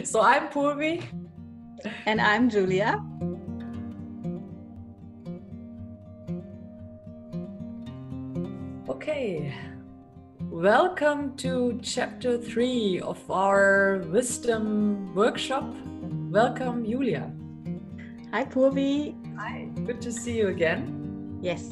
So I'm Purvi. And I'm Julia. Okay, welcome to chapter 3 of our wisdom workshop. Welcome, Julia. Hi, Purvi. Hi, good to see you again. Yes.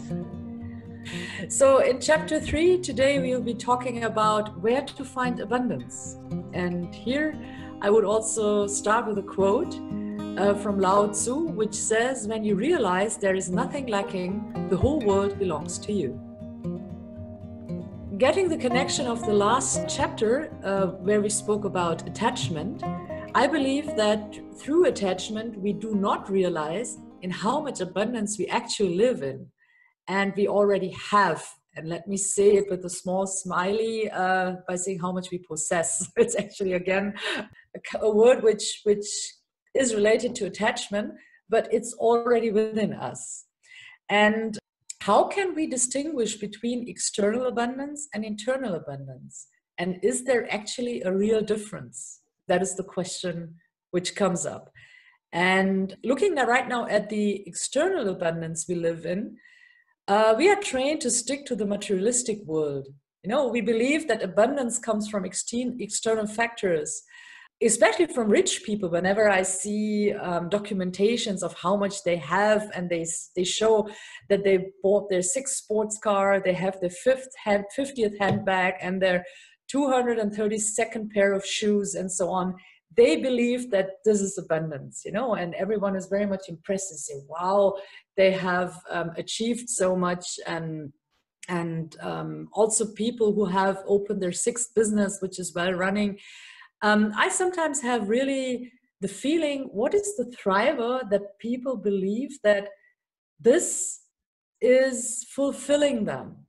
So in chapter 3 today we'll be talking about where to find abundance. And here I would also start with a quote from Lao Tzu, which says, when you realize there is nothing lacking, the whole world belongs to you. Getting the connection of the last chapter where we spoke about attachment, I believe that through attachment we do not realize in how much abundance we actually live in. And we already have, and let me say it with a small smiley by saying how much we possess. It's actually, again, a word which is related to attachment, but it's already within us. And how can we distinguish between external abundance and internal abundance? And is there actually a real difference? That is the question which comes up. And looking right now at the external abundance we live in, we are trained to stick to the materialistic world. You know, we believe that abundance comes from external factors, especially from rich people. Whenever I see documentations of how much they have, and they show that they bought their 6th sports car, they have their 50th handbag, and their 232nd pair of shoes, and so on. They believe that this is abundance, you know, and everyone is very much impressed and say, wow, they have achieved so much. And also people who have opened their 6th business, which is well running. I sometimes have really the feeling, what is the driver that people believe that this is fulfilling them?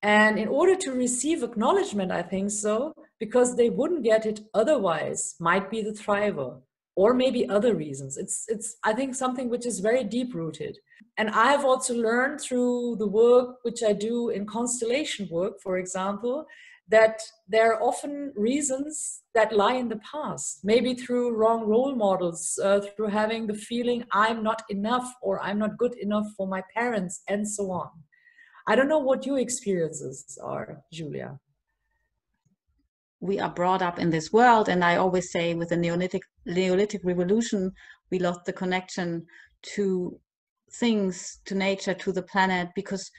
And in order to receive acknowledgement, I think so, because they wouldn't get it otherwise, might be the driver, or maybe other reasons. It's I think something which is very deep rooted. And I have also learned through the work which I do in constellation work, for example, that there are often reasons that lie in the past, maybe through wrong role models, through having the feeling I'm not enough or I'm not good enough for my parents, and so on. I don't know what your experiences are, Julia. We are brought up in this world, and I always say with the Neolithic revolution, we lost the connection to things, to nature, to the planet, because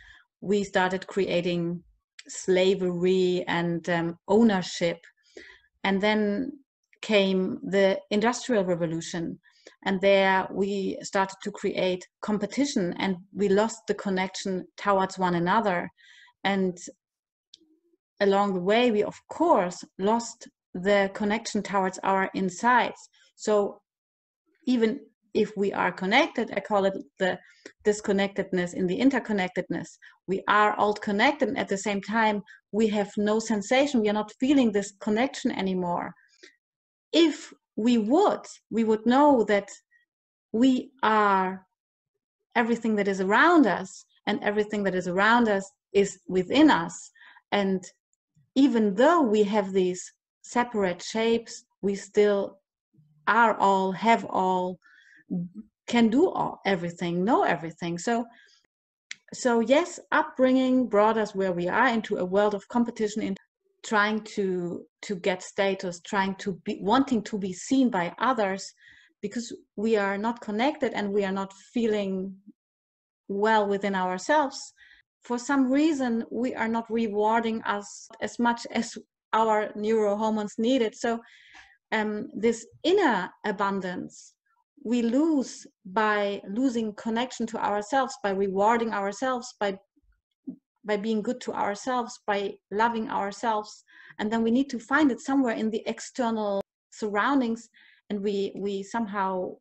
we started creating slavery and ownership. And then came the Industrial Revolution, and there we started to create competition, and we lost the connection towards one another. And along the way, we of course lost the connection towards our insides. So even if we are connected, I call it the disconnectedness in the interconnectedness. We are all connected, and at the same time, we have no sensation. We are not feeling this connection anymore. If we would know that we are everything that is around us, and everything that is around us is within us. And even though we have these separate shapes, we still are all, have all, can do all, everything, know everything. So yes, upbringing brought us where we are, into a world of competition, in trying to get status, wanting to be seen by others, because we are not connected and we are not feeling well within ourselves. For some reason, we are not rewarding us as much as our neurohormones need it. So this inner abundance we lose by losing connection to ourselves, by rewarding ourselves, by being good to ourselves, by loving ourselves. And then we need to find it somewhere in the external surroundings, and we somehow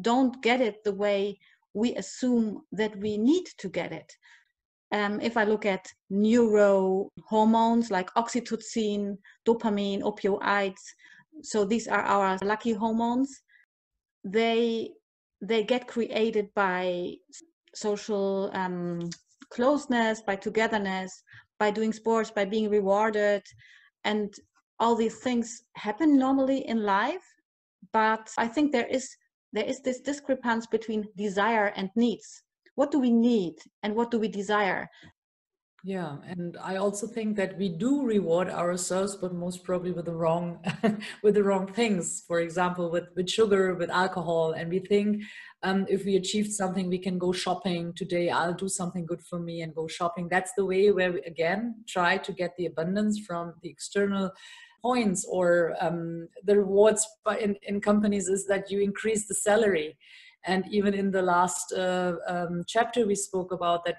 don't get it the way we assume that we need to get it. If I look at neurohormones like oxytocin, dopamine, opioids, so these are our lucky hormones. They get created by social closeness, by togetherness, by doing sports, by being rewarded. And all these things happen normally in life, but I think there is this discrepancy between desire and needs. What do we need and what do we desire? Yeah, and I also think that we do reward ourselves, but most probably with the wrong with the wrong things. For example, with sugar, with alcohol, and we think if we achieved something, we can go shopping today. I'll do something good for me and go shopping. That's the way where we again try to get the abundance from the external points, or the rewards in companies is that you increase the salary. And even in the last chapter, we spoke about that.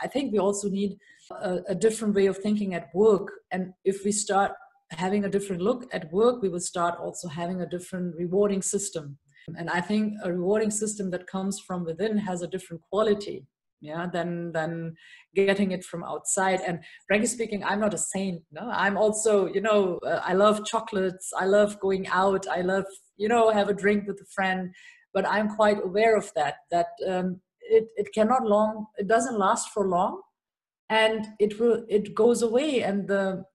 I think we also need a different way of thinking at work. And if we start having a different look at work, we will start also having a different rewarding system. And I think a rewarding system that comes from within has a different quality, yeah, than getting it from outside. And frankly speaking, I'm not a saint. No, I'm also, I love chocolates. I love going out. I love, have a drink with a friend. But I'm quite aware of that it doesn't last for long, and it goes away, and the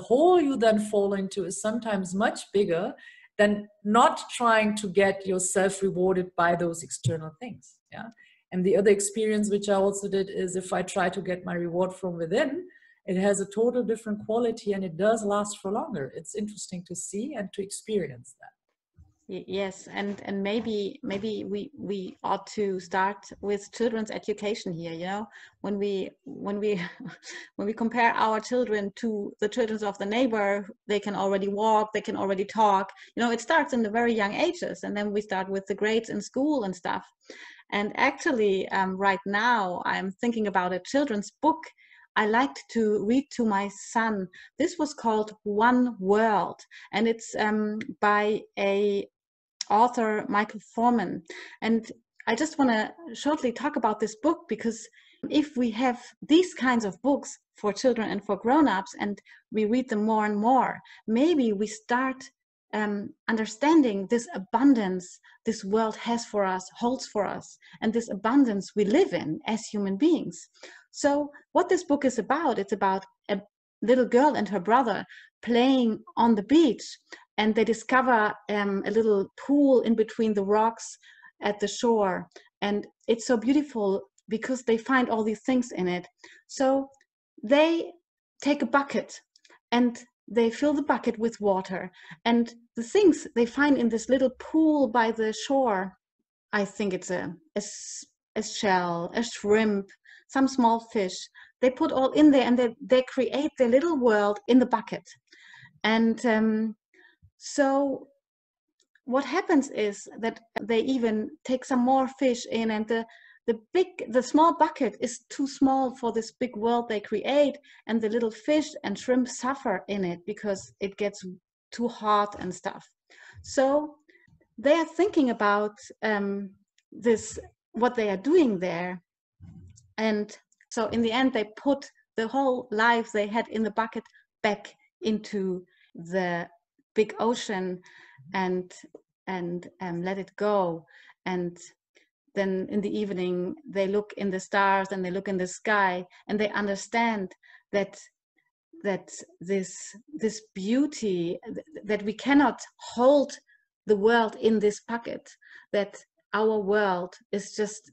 hole you then fall into is sometimes much bigger than not trying to get yourself rewarded by those external things. Yeah. And the other experience which I also did is, if I try to get my reward from within, it has a total different quality and it does last for longer. It's interesting to see and to experience that. Yes, and maybe we ought to start with children's education here. When we when we compare our children to the children of the neighbor, they can already walk, they can already talk. It starts in the very young ages, and then we start with the grades in school and stuff. And actually, right now I'm thinking about a children's book I liked to read to my son. This was called One World, and it's by a author, Michael Forman. And I just want to shortly talk about this book, because if we have these kinds of books for children and for grown-ups, and we read them more and more, maybe we start understanding this abundance this world has for us, holds for us, and this abundance we live in as human beings. So what this book is about, it's about a little girl and her brother playing on the beach, and they discover a little pool in between the rocks at the shore. And it's so beautiful because they find all these things in it. So they take a bucket and they fill the bucket with water. And the things they find in this little pool by the shore, I think it's a shell, a shrimp, some small fish. They put all in there, and they create their little world in the bucket. And so what happens is that they even take some more fish in, and the small bucket is too small for this big world they create, and the little fish and shrimp suffer in it because it gets too hot and stuff. So they are thinking about what they are doing there. And so in the end, they put the whole life they had in the bucket back into the big ocean and let it go. And then in the evening they look in the stars and they look in the sky, and they understand that this beauty, that we cannot hold the world in this bucket, that our world is just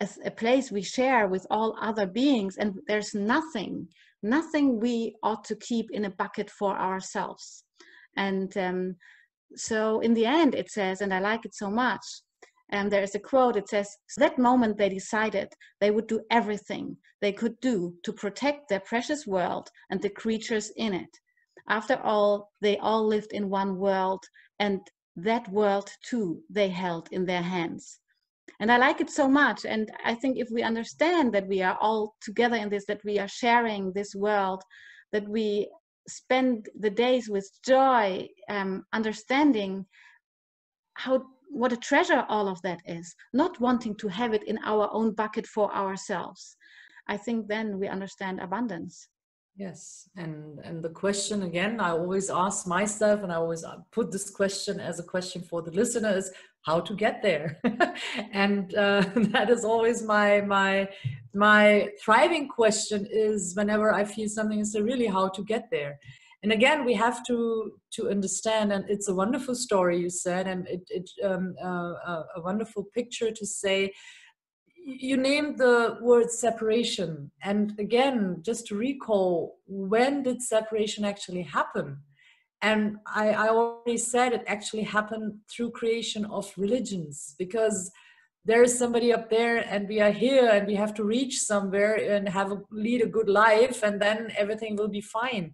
as a place we share with all other beings, and there's nothing we ought to keep in a bucket for ourselves. And so in the end it says, and I like it so much, and there is a quote, it says, that moment they decided they would do everything they could do to protect their precious world and the creatures in it. After all, they all lived in one world, and that world too they held in their hands. And I like it so much. And I think if we understand that we are all together in this, that we are sharing this world, that we spend the days with joy, understanding what a treasure all of that is, not wanting to have it in our own bucket for ourselves, I think then we understand abundance. Yes, and the question again, I always ask myself, and I always put this question as a question for the listener, is how to get there. And that is always my thriving question, is whenever I feel something, is really how to get there. And again, we have to understand, and it's a wonderful story you said, and a wonderful picture to say. You named the word separation, and again, just to recall, when did separation actually happen? And I already said it actually happened through creation of religions, because there is somebody up there and we are here and we have to reach somewhere and lead a good life, and then everything will be fine.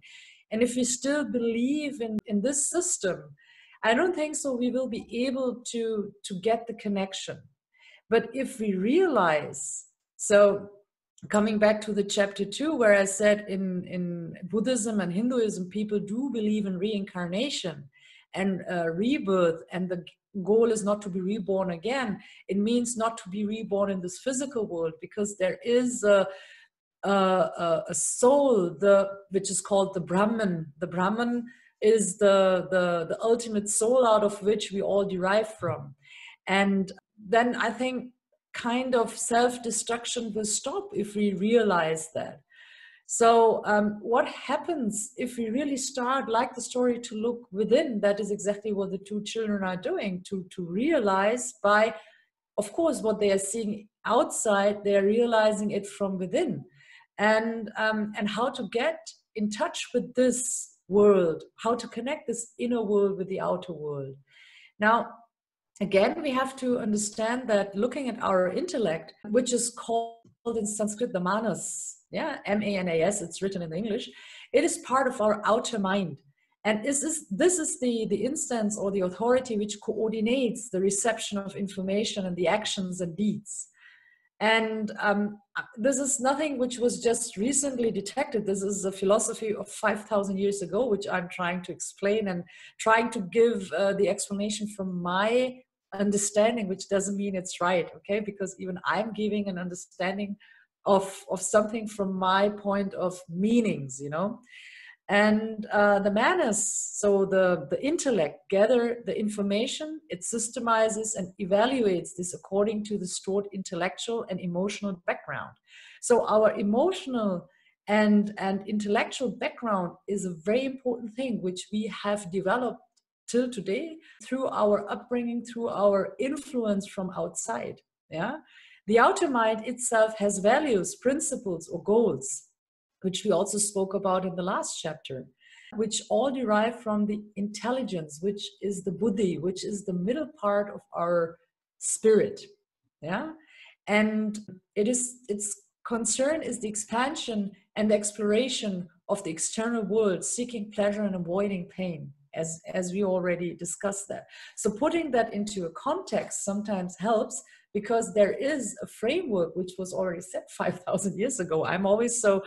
And if we still believe in this system, I don't think so we will be able to get the connection. But if we realize, so coming back to the chapter 2, where I said in Buddhism and Hinduism, people do believe in reincarnation and rebirth, and the goal is not to be reborn again. It means not to be reborn in this physical world, because there is a soul, which is called the Brahman. The Brahman is the ultimate soul out of which we all derive from. And then I think kind of self-destruction will stop if we realize that. So what happens if we really start, like the story, to look within? That is exactly what the two children are doing, to realize by, of course, what they are seeing outside, they are realizing it from within. And how to get in touch with this world, how to connect this inner world with the outer world. Now, again, we have to understand that looking at our intellect, which is called in Sanskrit the manas, yeah, M-A-N-A-S, it's written in English, it is part of our outer mind. And this is the instance or the authority which coordinates the reception of information and the actions and deeds. And this is nothing which was just recently detected. This is a philosophy of 5,000 years ago, which I'm trying to explain and trying to give the explanation from my understanding, which doesn't mean it's right, okay? Because even I'm giving an understanding of something from my point of meanings, you know? And the manas, so the intellect, gather the information, it systemizes and evaluates this according to the stored intellectual and emotional background. So our emotional and intellectual background is a very important thing which we have developed till today through our upbringing, through our influence from outside. Yeah, the outer mind itself has values, principles, or goals, which we also spoke about in the last chapter, which all derive from the intelligence, which is the buddhi, which is the middle part of our spirit. Yeah, and its concern is the expansion and the exploration of the external world, seeking pleasure and avoiding pain, as we already discussed that. So putting that into a context sometimes helps, because there is a framework which was already set 5,000 years ago. I'm always so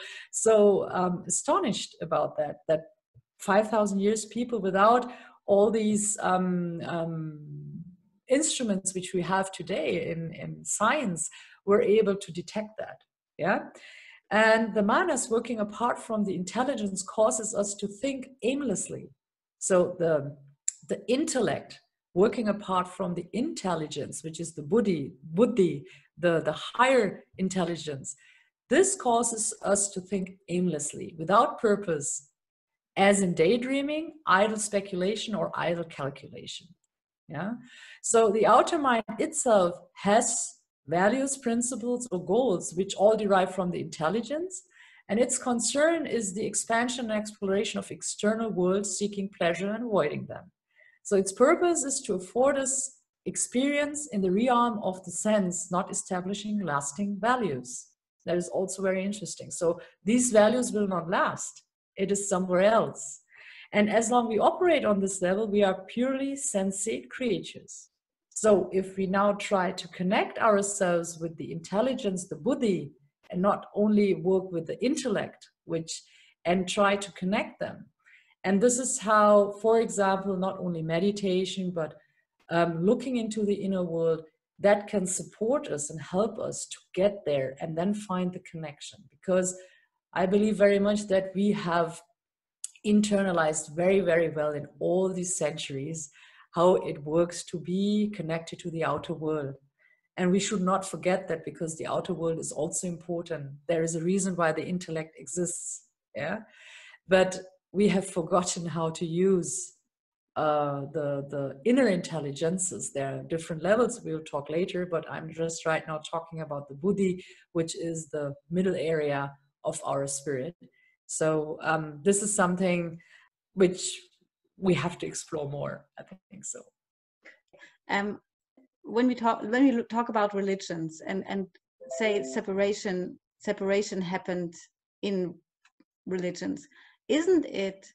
astonished about that 5,000 years people without all these instruments which we have today in science were able to detect that. Yeah. And the manas, working apart from the intelligence, causes us to think aimlessly. So the intellect, working apart from the intelligence, which is the buddhi, the higher intelligence, this causes us to think aimlessly, without purpose, as in daydreaming, idle speculation, or idle calculation. Yeah. So the outer mind itself has values, principles, or goals, which all derive from the intelligence. And its concern is the expansion and exploration of external worlds, seeking pleasure and avoiding them. So its purpose is to afford us experience in the realm of the sense, not establishing lasting values. That is also very interesting. So these values will not last. It is somewhere else. And as long as we operate on this level, we are purely sensate creatures. So if we now try to connect ourselves with the intelligence, the buddhi, and not only work with the intellect, and try to connect them. And this is how, for example, not only meditation, but looking into the inner world, that can support us and help us to get there and then find the connection. Because I believe very much that we have internalized very, very well in all these centuries how it works to be connected to the outer world. And we should not forget that, because the outer world is also important. There is a reason why the intellect exists. Yeah. But we have forgotten how to use the inner intelligences. There are different levels. We'll talk later, but I'm just right now talking about the buddhi, which is the middle area of our spirit. So this is something which we have to explore more. I think so. When we talk about religions and say separation happened in religions, isn't it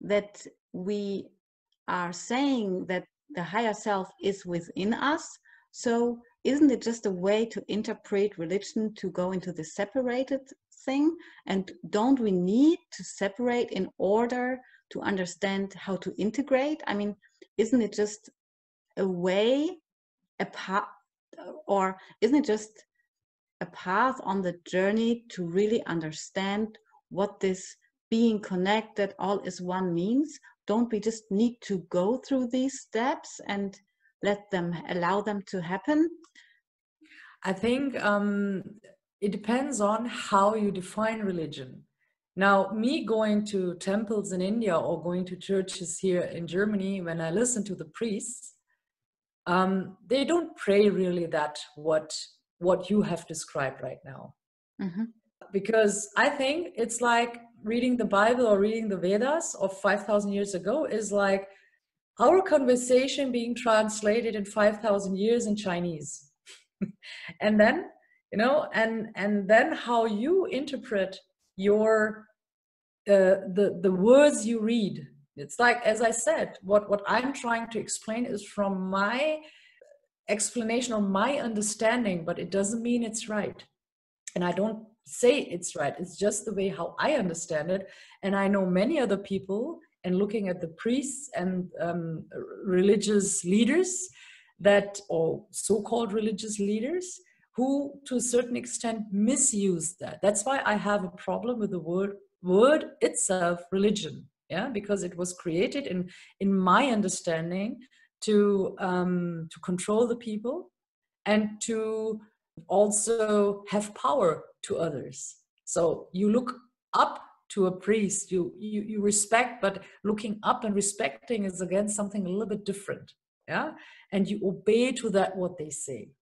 that we are saying that the higher self is within us? So isn't it just a way to interpret religion to go into the separated thing? And don't we need to separate in order to understand how to integrate? I mean, isn't it just a way, a path, or isn't it just a path on the journey to really understand what this being connected, all is one means? Don't we just need to go through these steps and allow them to happen? I think it depends on how you define religion. Now, me going to temples in India or going to churches here in Germany, when I listen to the priests, they don't pray really that what you have described right now. Mm-hmm. Because I think it's like reading the Bible or reading the Vedas of 5,000 years ago is like our conversation being translated in 5,000 years in Chinese. And then, and then how you interpret your the words you read. It's like, as I said, what I'm trying to explain is from my explanation or my understanding, but it doesn't mean it's right. And I don't say it's right. It's just the way how I understand it. And I know many other people, and looking at the priests and religious leaders or so-called religious leaders, who to a certain extent misuse that. That's why I have a problem with the word itself, religion. Yeah, because it was created in my understanding to control the people and to also have power to others. So you look up to a priest, you respect, but looking up and respecting is again something a little bit different. Yeah, and you obey to that what they say.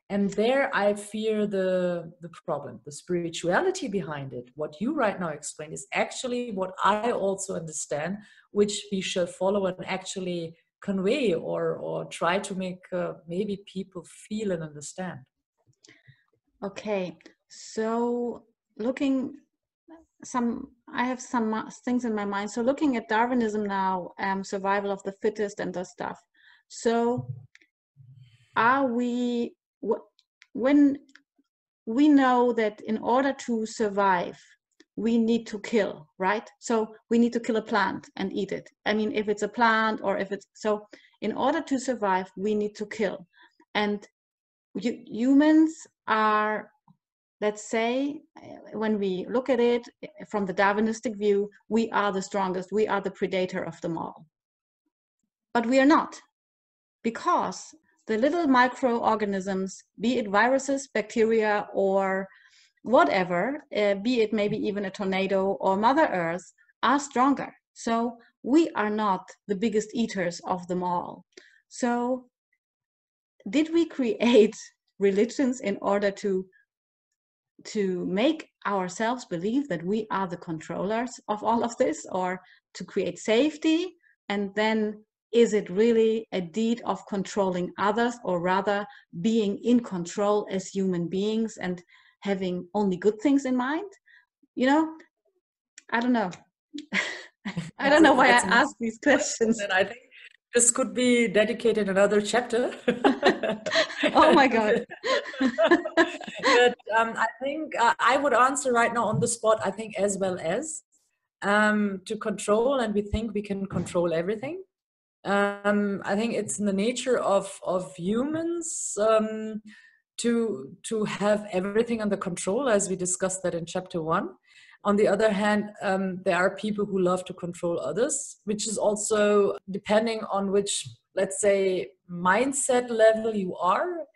And there I fear the problem. The spirituality behind it, what you right now explain, is actually what I also understand, which we shall follow and actually convey or try to make maybe people feel and understand. Okay, so I have some things in my mind. So looking at Darwinism now, survival of the fittest and the stuff. So when we know that in order to survive, we need to kill, right? So we need to kill a plant and eat it. I mean, if it's a plant or if it's, so in order to survive, we need to kill. And humans are, let's say, when we look at it from the Darwinistic view, we are the strongest, we are the predator of them all. But we are not, because the little microorganisms, be it viruses, bacteria, or whatever, be it maybe even a tornado or Mother Earth, are stronger. So we are not the biggest eaters of them all. So did we create religions in order to make ourselves believe that we are the controllers of all of this, or to create safety? And then is it really a deed of controlling others, or rather being in control as human beings and having only good things in mind? I don't know. I don't know why I ask these questions. And I think this could be dedicated another chapter. Oh my God. But I think I would answer right now on the spot, I think, as well as to control, and we think we can control everything. I think it's in the nature of humans to have everything under control, as we discussed that in chapter 1. On the other hand, there are people who love to control others, which is also depending on which, let's say, mindset level you are.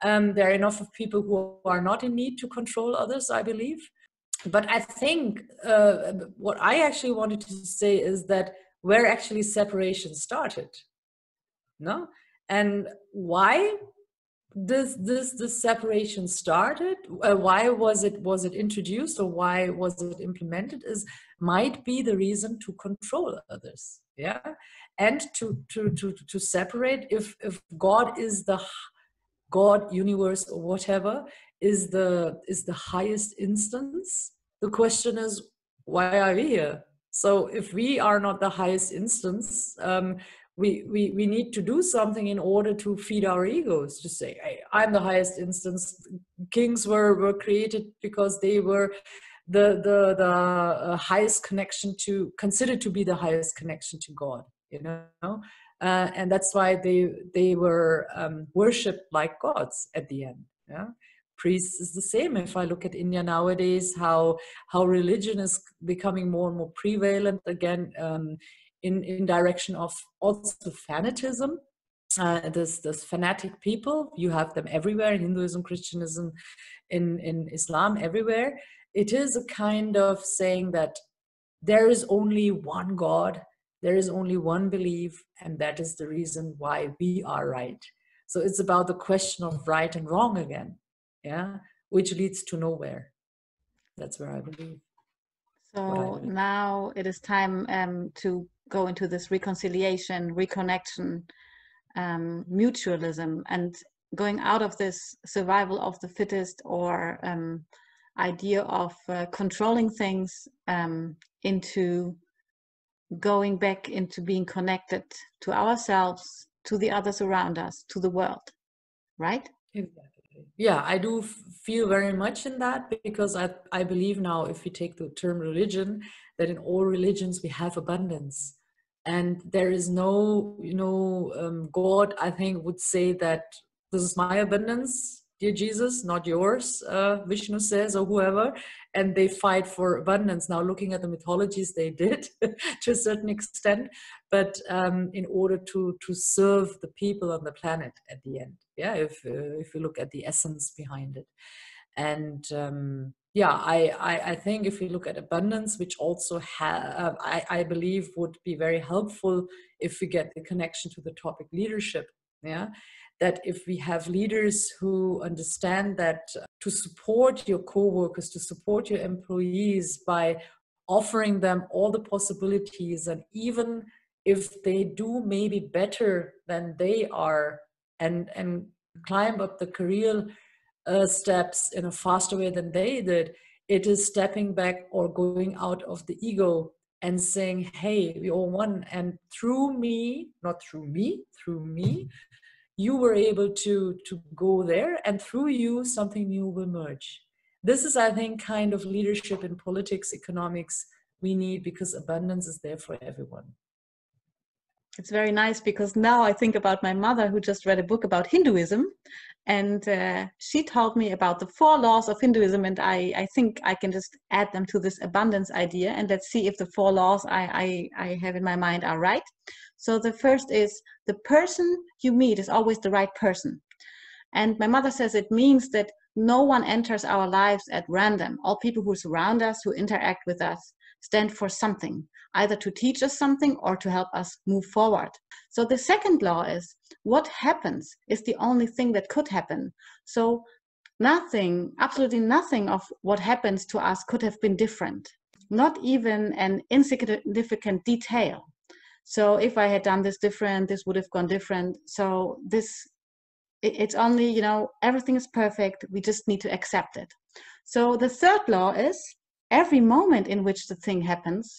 There are enough of people who are not in need to control others, I believe. But I think what I actually wanted to say is that where actually separation started, no? And why this separation started, why was it introduced, or why was it implemented, is might be the reason to control others, yeah, and to separate. If God is the God, universe, or whatever is the highest instance, the question is, why are we here? So if we are not the highest instance, we need to do something in order to feed our egos, to say, hey, I'm the highest instance. Kings were created because they were the highest connection to, considered to be the highest connection to God, you know. And that's why they were worshipped like gods at the end. Yeah, priests is the same. If I look at India nowadays, how religion is becoming more and more prevalent again, in direction of also fanatism. This fanatic people, you have them everywhere in Hinduism, Christianism, in Islam, everywhere. It is a kind of saying that there is only one God, there is only one belief, and that is the reason why we are right. So it's about the question of right and wrong again, yeah, which leads to nowhere. That's where I believe. So now it is time to go into this reconciliation, reconnection, mutualism, and going out of this survival of the fittest, or idea of controlling things, into going back into being connected to ourselves, to the others around us, to the world, right? Exactly. Yeah, I do feel very much in that, because I believe now, if we take the term religion, that in all religions we have abundance. And there is no, God, I think, would say that this is my abundance, dear Jesus, not yours, Vishnu says, or whoever. And they fight for abundance. Now, looking at the mythologies, they did to a certain extent, but in order to serve the people on the planet at the end. Yeah, if you look at the essence behind it. And yeah, I think if we look at abundance, which also I believe would be very helpful if we get the connection to the topic leadership. Yeah, that if we have leaders who understand that to support your co-workers, to support your employees by offering them all the possibilities, and even if they do maybe better than they are, and climb up the career steps in a faster way than they did, it is stepping back or going out of the ego and saying, hey, we all won, and through me, not through me, through me, you were able to go there, and through you something new will emerge. This is, I think, kind of leadership in politics, economics we need, because abundance is there for everyone. It's very nice, because now I think about my mother, who just read a book about Hinduism, and she told me about the 4 laws of Hinduism, and I think I can just add them to this abundance idea, and let's see if the 4 laws I have in my mind are right. So the first is, the person you meet is always the right person. And my mother says it means that no one enters our lives at random. All people who surround us, who interact with us, stand for something, either to teach us something or to help us move forward. So the second law is, what happens is the only thing that could happen. So nothing, absolutely nothing of what happens to us could have been different, not even an insignificant detail. So if I had done this different, this would have gone different. So it's only, everything is perfect. We just need to accept it. So the third law is, every moment in which the thing happens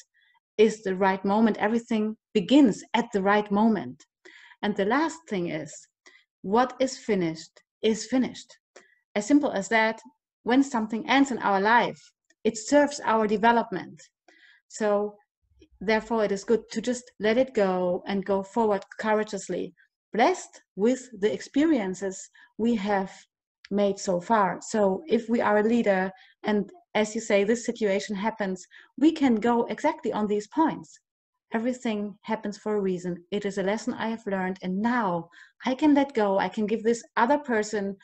is the right moment. Everything begins at the right moment. And the last thing is, what is finished is finished. As simple as that. When something ends in our life, it serves our development. So therefore, it is good to just let it go and go forward courageously, blessed with the experiences we have made so far. So if we are a leader, and as you say, this situation happens, we can go exactly on these points. Everything happens for a reason. It is a lesson I have learned, and now I can let go. I can give this other person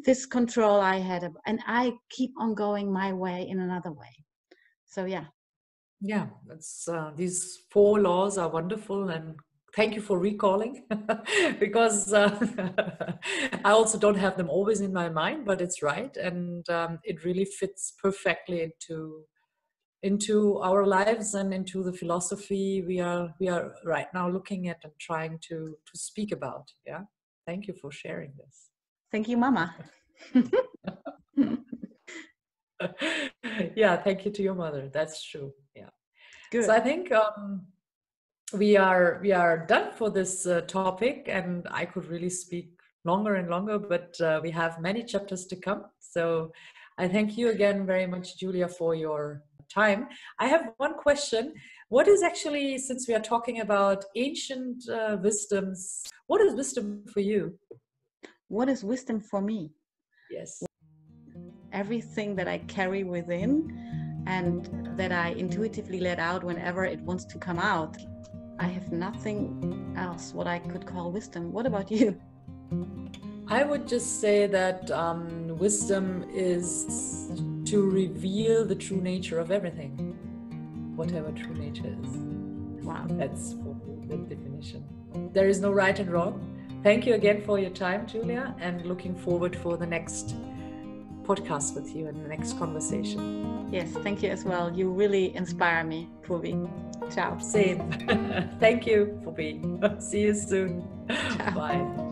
this control I had, and I keep on going my way in another way. So yeah. Yeah, that's these 4 laws are wonderful, and thank you for recalling because I also don't have them always in my mind, but it's right, and it really fits perfectly into our lives and into the philosophy we are right now looking at and trying to speak about. Yeah, thank you for sharing this. Thank you, Mama. Yeah, thank you to your mother. That's true. Yeah. Good. So I think we are done for this topic, and I could really speak longer and longer, but we have many chapters to come. So I thank you again very much, Julia, for your time. I have one question. What is actually, since we are talking about ancient wisdoms, what is wisdom for you? What is wisdom for me? Yes. Everything that I carry within and that I intuitively let out whenever it wants to come out. I have nothing else what I could call wisdom. What about you? I would just say that wisdom is to reveal the true nature of everything, whatever true nature is. Wow. That's the definition. There is no right and wrong. Thank you again for your time, Julia, and looking forward for the next podcast with you and the next conversation. Yes, thank you as well. You really inspire me, Purvi. Ciao. Same. Thank you for being. See you soon. Ciao. Bye.